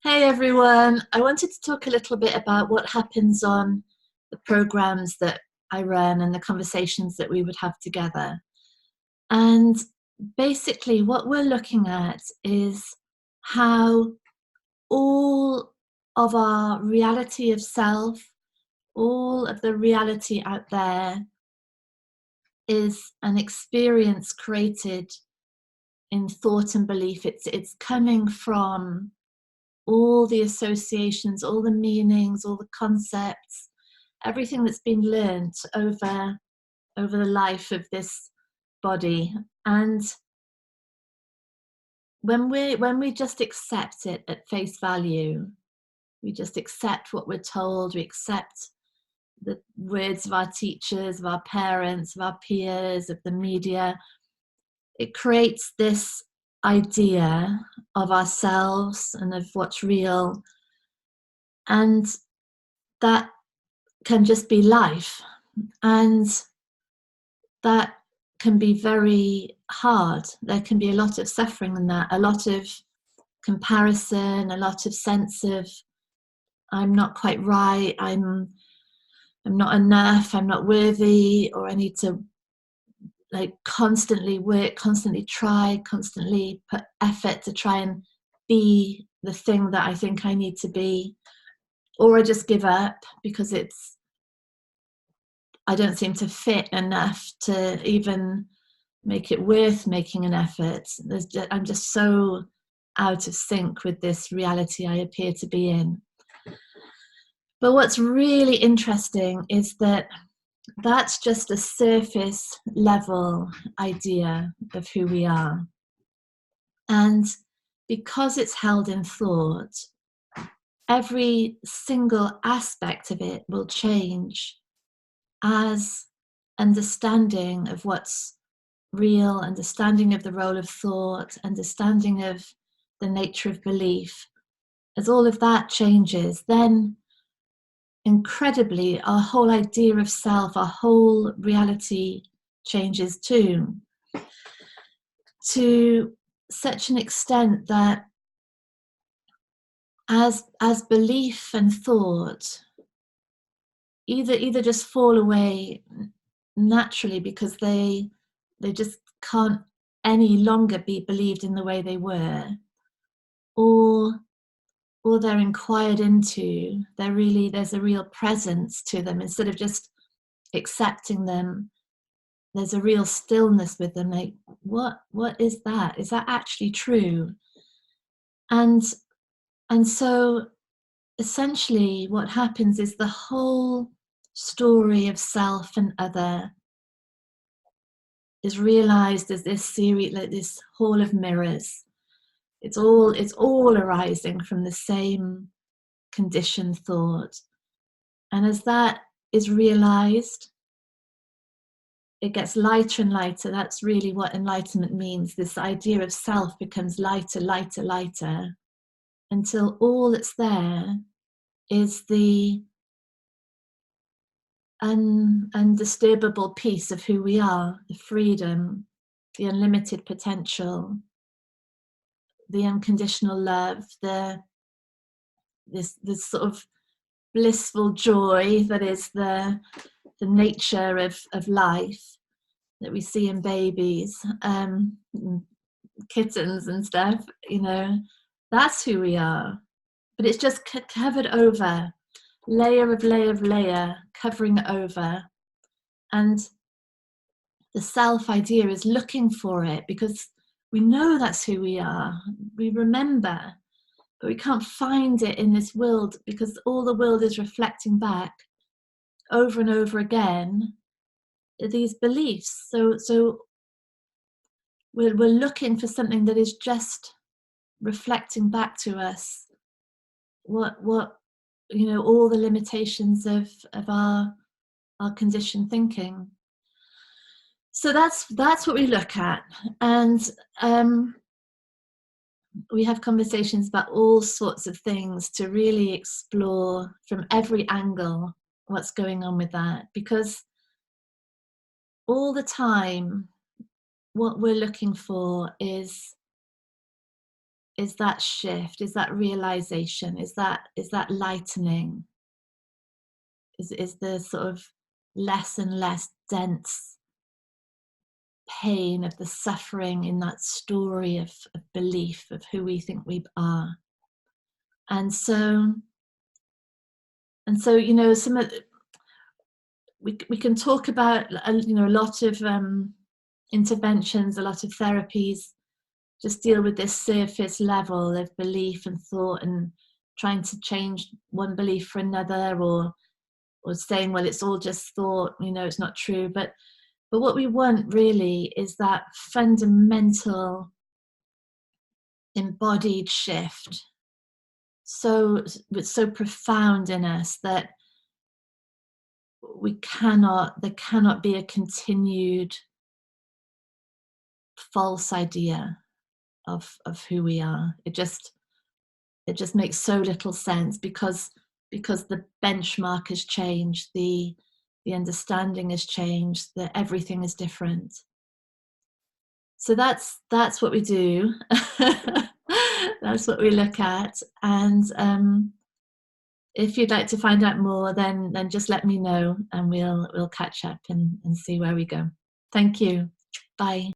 Hey everyone, I wanted to talk a little bit about what happens on the programs that I run and the conversations that we would have together. And basically, what we're looking at is how all of our reality of self, all of the reality out there, is an experience created in thought and belief. It's coming from all the associations, all the meanings, all the concepts, everything that's been learnt over the life of this body. And when we just accept it at face value, we just accept what we're told, we accept the words of our teachers, of our parents, of our peers, of the media, it creates this idea of ourselves and of what's real. And that can just be life. And that can be very hard. There can be a lot of suffering in that, a lot of comparison, a lot of sense of I'm not quite right, I'm not enough, I'm not worthy, or I need to constantly work, constantly try, constantly put effort to try and be the thing that I think I need to be, or I just give up because I don't seem to fit enough to even make it worth making an effort. I'm just so out of sync with this reality I appear to be in. But what's really interesting is that that's just a surface level idea of who we are. And because it's held in thought, every single aspect of it will change as understanding of what's real, understanding of the role of thought, understanding of the nature of belief. As all of that changes, then incredibly, our whole idea of self, our whole reality changes too, to such an extent that as belief and thought either just fall away naturally because they just can't any longer be believed in the way they were, or they're inquired into. There's a real presence to them. Instead of just accepting them, there's a real stillness with them. Like, what is that? Is that actually true? And so essentially what happens is the whole story of self and other is realized as this series, like this hall of mirrors. It's all arising from the same conditioned thought. And as that is realized, it gets lighter and lighter. That's really what enlightenment means. This idea of self becomes lighter, lighter, lighter, until all that's there is the undisturbable piece of who we are, the freedom, the unlimited potential, the unconditional love, this sort of blissful joy that is the nature of life that we see in babies, kittens and stuff. That's who we are. But it's just covered over, layer of layer of layer, covering it over. And the self idea is looking for it because we know that's who we are. We remember, but we can't find it in this world because all the world is reflecting back over and over again these beliefs. So we're looking for something that is just reflecting back to us what all the limitations of our conditioned thinking. So that's what we look at, and we have conversations about all sorts of things to really explore from every angle what's going on with that, because all the time what we're looking for is is that shift, is that realization, is that lightening, is the sort of less and less dense pain of the suffering in that story of belief of who we think we are. And so you know, some of we can talk about you know, a lot of interventions, a lot of therapies just deal with this surface level of belief and thought, and trying to change one belief for another, or saying, well, it's all just thought, you know, it's not true. But what we want really is that fundamental embodied shift, so profound in us that there cannot be a continued false idea of who we are. It just makes so little sense, because the benchmark has changed, the understanding has changed, that everything is different. So that's what we do. That's what we look at. And if you'd like to find out more, then just let me know, and we'll catch up and see where we go. Thank you. Bye.